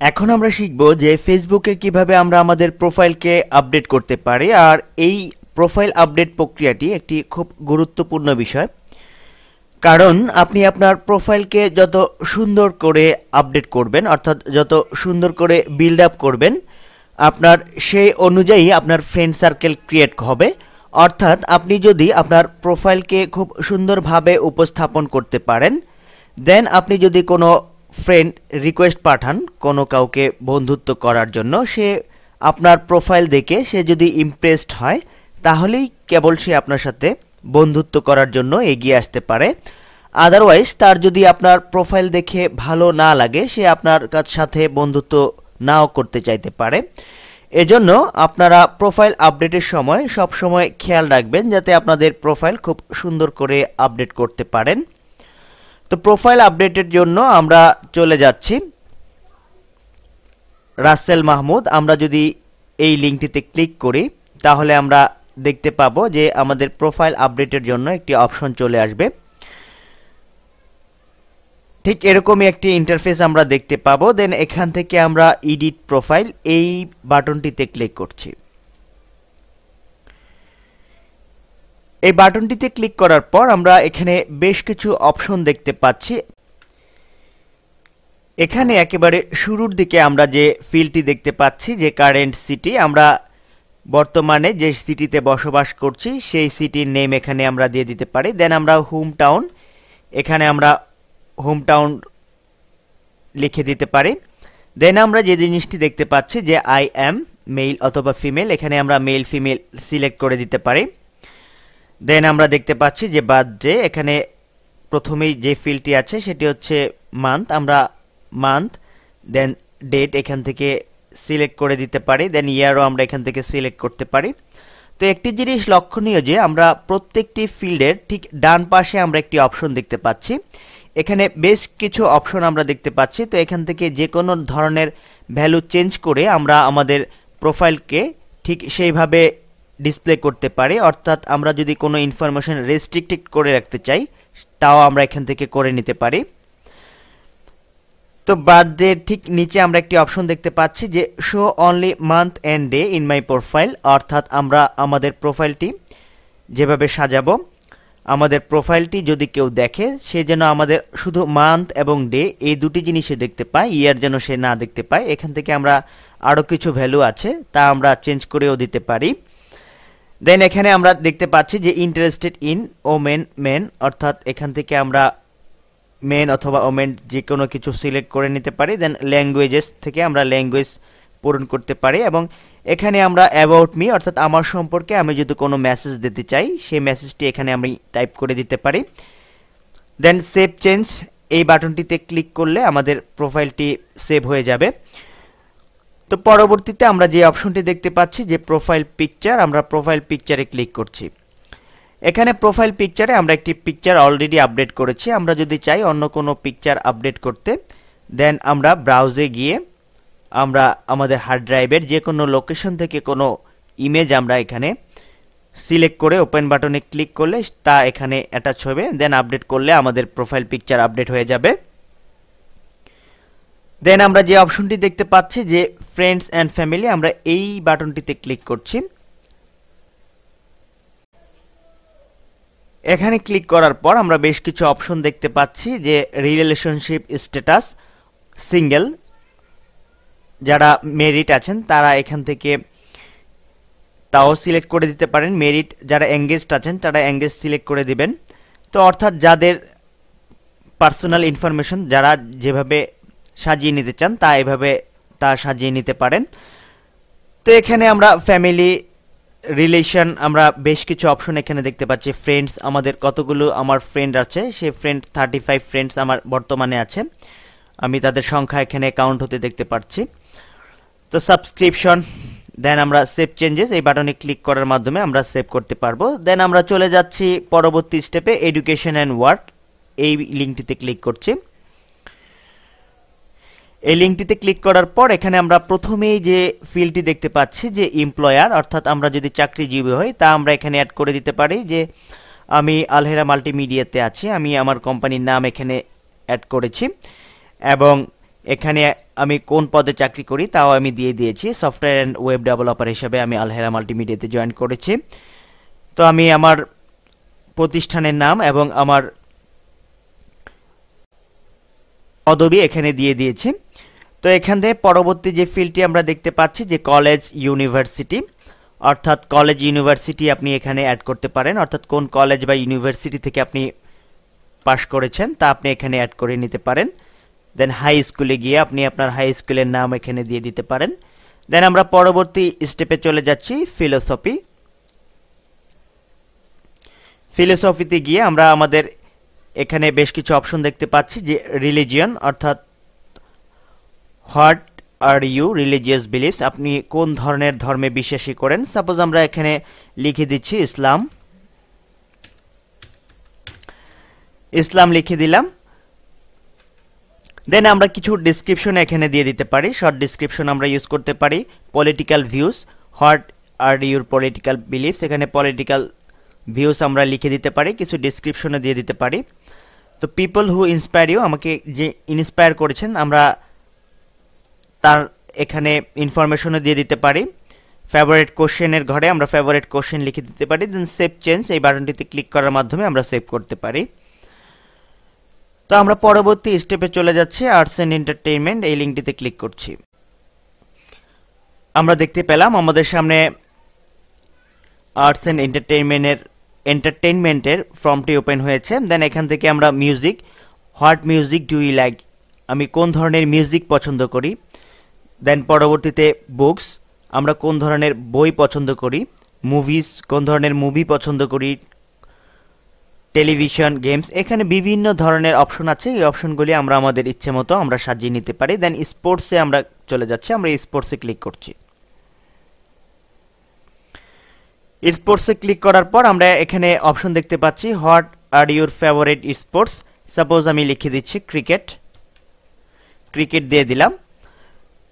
এখন আমরা শিখব যে ফেসবুকে কিভাবে আমরা আমাদের প্রোফাইলকে আপডেট করতে পারি। আর এই প্রোফাইল আপডেট প্রক্রিয়াটি একটি খুব গুরুত্বপূর্ণ বিষয়, কারণ আপনি আপনার প্রোফাইলকে যত সুন্দর করে আপডেট করবেন, অর্থাৎ যত সুন্দর করে বিল্ড আপ করবেন, আপনার সেই অনুযায়ী আপনার ফ্রেন্ড সার্কেল ক্রিয়েট হবে। অর্থাৎ আপনি যদি আপনার প্রোফাইলকে খুব সুন্দরভাবে উপস্থাপন করতে পারেন, দেন আপনি যদি কোনো ফ্রেন্ড রিকোয়েস্ট পাঠান কোনো কাউকে বন্ধুত্ব করার জন্য, সে আপনার প্রোফাইল দেখে সে যদি ইমপ্রেসড হয়, তাহলেই কেবল সে আপনার সাথে বন্ধুত্ব করার জন্য এগিয়ে আসতে পারে। আদারওয়াইজ তার যদি আপনার প্রোফাইল দেখে ভালো না লাগে, সে আপনার সাথে বন্ধুত্ব নাও করতে চাইতে পারে। এজন্য আপনারা প্রোফাইল আপডেটের সময় সব সময় খেয়াল রাখবেন যাতে আপনাদের প্রোফাইল খুব সুন্দর করে আপডেট করতে পারেন। তো প্রোফাইল আপডেটের জন্য আমরা চলে যাচ্ছি রাসেল মাহমুদ। আমরা যদি এই লিঙ্কটিতে ক্লিক করি, তাহলে আমরা দেখতে পাবো যে আমাদের প্রোফাইল আপডেটের জন্য একটি অপশন চলে আসবে। ঠিক এরকমই একটি ইন্টারফেস আমরা দেখতে পাবো। দেন এখান থেকে আমরা এডিট প্রোফাইল এই বাটনটিতে ক্লিক করছি। এই বাটনটিতে ক্লিক করার পর আমরা এখানে বেশ কিছু অপশন দেখতে পাচ্ছি। এখানে একেবারে শুরুর দিকে আমরা যে ফিল্ডটি দেখতে পাচ্ছি যে কারেন্ট সিটি, আমরা বর্তমানে যে সিটিতে বসবাস করছি সেই সিটির নেম এখানে আমরা দিয়ে দিতে পারি। দেন আমরা হোম টাউন, এখানে আমরা হোম টাউন লিখে দিতে পারি। দেন আমরা যে জিনিসটি দেখতে পাচ্ছি যে আই অ্যাম মেল অথবা ফিমেল, এখানে আমরা মেল ফিমেল সিলেক্ট করে দিতে পারি। দেন আমরা দেখতে পাচ্ছি যে বার্থডে, এখানে প্রথমেই যে ফিল্ডটি আছে সেটি হচ্ছে মান্থ, আমরা মান্থ। দেন ডেট এখান থেকে সিলেক্ট করে দিতে পারি। দেন ইয়ারও আমরা এখান থেকে সিলেক্ট করতে পারি। তো একটি জিনিস লক্ষণীয় যে আমরা প্রত্যেকটি ফিল্ডের ঠিক ডান পাশে আমরা একটি অপশন দেখতে পাচ্ছি। এখানে বেশ কিছু অপশন আমরা দেখতে পাচ্ছি। তো এখান থেকে যে কোনো ধরনের ভ্যালু চেঞ্জ করে আমরা আমাদের প্রোফাইলকে ঠিক সেইভাবে ডিসপ্লে করতে পারি। অর্থাৎ আমরা যদি কোনো ইনফরমেশন রেস্ট্রিক্টেড করে রাখতে চাই, তাও আমরা এখান থেকে করে নিতে পারি। তো বার্থডে ঠিক নিচে আমরা একটি অপশন দেখতে পাচ্ছি যে show only month and day in my profile. অর্থাৎ আমরা আমাদের প্রোফাইলটি যেভাবে সাজাবো, আমাদের প্রোফাইলটি যদি কেউ দেখে, সে যেন আমাদের শুধু মান্থ এবং ডে এই দুটি জিনিসে দেখতে পায়, ইয়ার যেন সে না দেখতে পায়। এখান থেকে আমরা আরও কিছু ভ্যালু আছে তা আমরা চেঞ্জ করেও দিতে পারি। দেন এখানে আমরা দেখতে পাচ্ছি যে ইন্টারেস্টেড ইন ওমেন মেন, অর্থাৎ এখান থেকে আমরা মেন অথবা ওমেন যে কোনো কিছু সিলেক্ট করে নিতে পারি। দেন ল্যাঙ্গুয়েজেস থেকে আমরা ল্যাঙ্গুয়েজ পূরণ করতে পারি। এবং এখানে আমরা অ্যাবাউট মি, অর্থাৎ আমার সম্পর্কে আমি যদি কোনো মেসেজ দিতে চাই, সেই মেসেজটি এখানে আমি টাইপ করে দিতে পারি। দেন সেভ চেঞ্জ এই বাটনটিতে ক্লিক করলে আমাদের প্রোফাইলটি সেভ হয়ে যাবে। তো পরবর্তীতে আমরা যে অপশনটি দেখতে পাচ্ছি যে প্রোফাইল পিকচার, আমরা প্রোফাইল পিকচারে ক্লিক করছি। এখানে প্রোফাইল পিকচারে আমরা একটি পিকচার অলরেডি আপডেট করেছি। আমরা যদি চাই অন্য কোনো পিকচার আপডেট করতে, দেন আমরা ব্রাউজে গিয়ে আমরা আমাদের হার্ড ড্রাইভের যে কোনো লোকেশন থেকে কোনো ইমেজ আমরা এখানে সিলেক্ট করে ওপেন বাটনে ক্লিক করলে তা এখানে অ্যাটাচ হবে। দেন আপডেট করলে আমাদের প্রোফাইল পিকচার আপডেট হয়ে যাবে। দেন আমরা যে অপশনটি দেখতে পাচ্ছি যে ফ্রেন্ডস অ্যান্ড ফ্যামিলি, আমরা এই বাটনটিতে ক্লিক করছি। এখানে ক্লিক করার পর আমরা বেশ কিছু অপশন দেখতে পাচ্ছি যে রিলেশনশিপ স্ট্যাটাস, সিঙ্গেল, যারা মেরিট আছেন তারা এখান থেকে তাও সিলেক্ট করে দিতে পারেন। মেরিট যারা এঙ্গেজড আছেন তারা এঙ্গেজ সিলেক্ট করে দিবেন। তো অর্থাৎ যাদের পার্সোনাল ইনফরমেশন যারা যেভাবে সাজিয়ে নিতে চান তা এভাবে তা সাজিয়ে নিতে পারেন। তো এখানে আমরা ফ্যামিলি রিলেশন, আমরা বেশ কিছু অপশন এখানে দেখতে পাচ্ছি। ফ্রেন্ডস, আমাদের কতগুলো আমার ফ্রেন্ড আছে, সে ফ্রেন্ড 35 ফ্রেন্ডস আমার বর্তমানে আছে, আমি তাদের সংখ্যা এখানে কাউন্ট হতে দেখতে পাচ্ছি। তো সাবস্ক্রিপশন, দেন আমরা সেভ চেঞ্জেস এই বাটনে ক্লিক করার মাধ্যমে আমরা সেভ করতে পারবো। দেন আমরা চলে যাচ্ছি পরবর্তী স্টেপে, এডুকেশন অ্যান্ড ওয়ার্ক এই লিঙ্কটিতে ক্লিক করছি। এই লিঙ্কটিতে ক্লিক করার পর এখানে আমরা প্রথমেই যে ফিল্ডটি দেখতে পাচ্ছি যে এমপ্লয়ার, অর্থাৎ আমরা যদি চাকরিজীবী হই তা আমরা এখানে অ্যাড করে দিতে পারি যে আমি আলহেরা মাল্টিমিডিয়াতে আছি, আমি আমার কোম্পানির নাম এখানে অ্যাড করেছি। এবং এখানে আমি কোন পদে চাকরি করি তাও আমি দিয়ে দিয়েছি। সফটওয়্যার অ্যান্ড ওয়েব ডেভেলপার হিসেবে আমি আলহেরা মাল্টিমিডিয়াতে জয়েন করেছি। তো আমি আমার প্রতিষ্ঠানের নাম এবং আমার পদবি এখানে দিয়ে দিয়েছি। তো এখান থেকে পরবর্তী যে ফিল্ডটি আমরা দেখতে পাচ্ছি যে কলেজ ইউনিভার্সিটি, অর্থাৎ কলেজ ইউনিভার্সিটি আপনি এখানে অ্যাড করতে পারেন, অর্থাৎ কোন কলেজ বা ইউনিভার্সিটি থেকে আপনি পাশ করেছেন তা আপনি এখানে অ্যাড করে নিতে পারেন। দেন হাই স্কুলে গিয়ে আপনি আপনার হাই স্কুলের নাম এখানে দিয়ে দিতে পারেন। দেন আমরা পরবর্তী স্টেপে চলে যাচ্ছি ফিলোসফি। ফিলোসফিতে গিয়ে আমরা আমাদের এখানে বেশ কিছু অপশন দেখতে পাচ্ছি যে রিলিজিয়ন, অর্থাৎ what are you religious beliefs, আপনি কোন ধরনের ধর্মে বিশ্বাসী করেন। সাপোজ আমরা এখানে লিখে দিচ্ছি ইসলাম, ইসলাম লিখে দিলাম। দেন আমরা কিছু ডিসক্রিপশন এখানে দিয়ে দিতে পারি, শর্ট ডিসক্রিপশন আমরা ইউজ করতে পারি। Political views, what are your political believes, এখানে পলিটিক্যাল ভিউজ আমরা লিখে দিতে পারি, কিছু ডিসক্রিপশনে দিয়ে দিতে পারি। তো পিপল হু ইন্সপায়ার ইউ, আমাকে যে ইন্সপায়ার করেছেন আমরা তার এখানে ইনফরমেশনও দিয়ে দিতে পারি। ফেভারিট কোশ্চেনের ঘরে আমরা ফেভারিট কোশ্চেন লিখে দিতে পারি। দেন সেভ চেঞ্জ, এই বাটনটিতে ক্লিক করার মাধ্যমে আমরা সেভ করতে পারি। তো আমরা পরবর্তী স্টেপে চলে যাচ্ছি আর্টস অ্যান্ড এন্টারটেইনমেন্ট, এই লিঙ্কটিতে ক্লিক করছি। আমরা দেখতে পেলাম আমাদের সামনে আর্টস অ্যান্ড এন্টারটেইনমেন্টের ফর্মটি ওপেন হয়েছে। দেন এখান থেকে আমরা music, what music do you like, আমি কোন ধরনের মিউজিক পছন্দ করি। দেন পরবর্তীতে বুকস, আমরা কোন ধরনের বই পছন্দ করি। মুভিজ, কোন ধরনের মুভি পছন্দ করি। টেলিভিশন, গেমস, এখানে বিভিন্ন ধরনের অপশন আছে, এই অপশনগুলি আমরা আমাদের ইচ্ছে মতো আমরা সাজিয়ে নিতে পারি। দেন স্পোর্টসে আমরা চলে যাচ্ছি, আমরা স্পোর্টসে ক্লিক করছি। স্পোর্টসে ক্লিক করার পর আমরা এখানে অপশন দেখতে পাচ্ছি what are your favourite sports. Suppose আমি লিখে দিচ্ছি ক্রিকেট, ক্রিকেট দিয়ে দিলাম।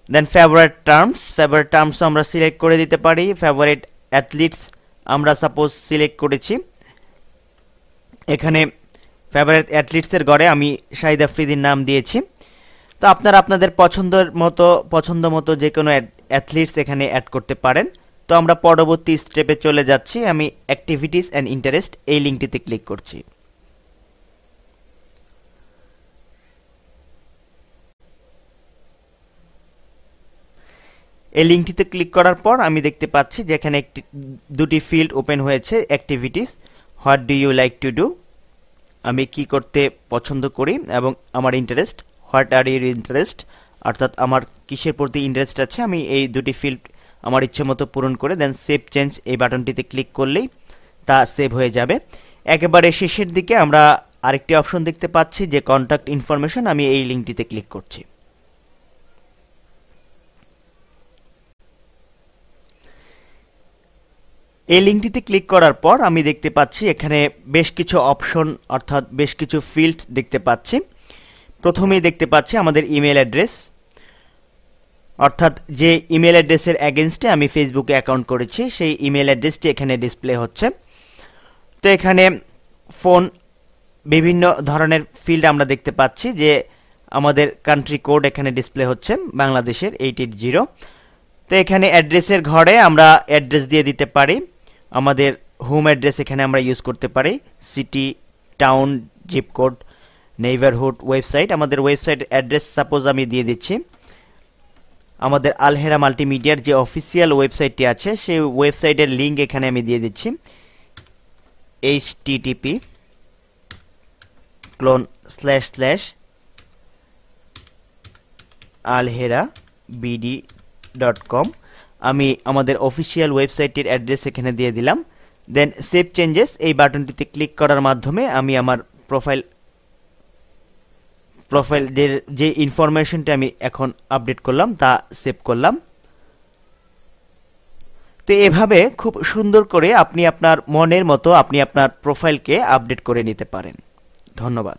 দেন ফেভারিট টার্মস আমরা সিলেক্ট করে দিতে পারি। ফেভারিট অ্যাথলিটস আমরা সাপোজ সিলেক্ট করেছি। এখানে ফেভারিট অ্যাথলিটসের ঘরে আমি শাহিদ আফ্রিদির নাম দিয়েছি। তো আপনারা আপনাদের পছন্দ মতো যে কোনো অ্যাথলিটস এখানে অ্যাড করতে পারেন। তো আমরা পরবর্তী স্টেপে চলে যাচ্ছি, আমি অ্যাক্টিভিটিস অ্যান্ড ইন্টারেস্ট, এই লিঙ্কটিতে ক্লিক করছি। এই লিঙ্কটিতে ক্লিক করার পর আমি দেখতে পাচ্ছি যে এখানে দুটি ফিল্ড ওপেন হয়েছে, activities, what do you like to do, আমি কি করতে পছন্দ করি, এবং আমার interest, what are your interest, অর্থাৎ আমার কিসের প্রতি ইন্টারেস্ট আছে, আমি এই দুটি ফিল্ড আমার ইচ্ছে মতো পূরণ করে দেন সেভ চেঞ্জ এই বাটনটিতে ক্লিক করলেই তা সেভ হয়ে যাবে। একেবারে শেষের দিকে আমরা আরেকটি অপশন দেখতে পাচ্ছি যে কন্ট্যাক্ট ইনফরমেশন, আমি এই লিঙ্কটিতে ক্লিক করছি। এই লিঙ্কটিতে ক্লিক করার পর আমি দেখতে পাচ্ছি এখানে বেশ কিছু অপশন, অর্থাৎ বেশ কিছু ফিল্ড দেখতে পাচ্ছি। প্রথমেই দেখতে পাচ্ছি আমাদের ইমেল অ্যাড্রেস, অর্থাৎ যে ইমেল অ্যাড্রেসের এগেইনস্টে আমি ফেসবুকে অ্যাকাউন্ট করেছি সেই ইমেল অ্যাড্রেসটি এখানে ডিসপ্লে হচ্ছে। তো এখানে ফোন, বিভিন্ন ধরনের ফিল্ড আমরা দেখতে পাচ্ছি যে আমাদের কান্ট্রি কোড এখানে ডিসপ্লে হচ্ছে বাংলাদেশের 880। তো এখানে অ্যাড্রেসের ঘরে আমরা অ্যাড্রেস দিয়ে দিতে পারি, আমাদের হোম অ্যাড্রেস এখানে আমরা ইউজ করতে পারি, city, town, zip code, neighbourhood, website, আমাদের ওয়েবসাইট অ্যাড্রেস সাপোজ আমি দিয়ে দিচ্ছি। আমাদের আলহেরা মাল্টিমিডিয়ার যে অফিসিয়াল ওয়েবসাইটটি আছে সেই ওয়েবসাইটের লিঙ্ক এখানে আমি দিয়ে দিচ্ছি, http://alherabd.com, আমি আমাদের অফিসিয়াল ওয়েবসাইটের অ্যাড্রেস এখানে দিয়ে দিলাম। দেন সেভ চেঞ্জেস এই বাটনটিতে ক্লিক করার মাধ্যমে আমি আমার প্রোফাইলের যে ইনফরমেশনটা আমি এখন আপডেট করলাম তা সেভ করলাম। তো এভাবে খুব সুন্দর করে আপনি আপনার মনের মতো আপনি আপনার প্রোফাইলকে আপডেট করে নিতে পারেন। ধন্যবাদ।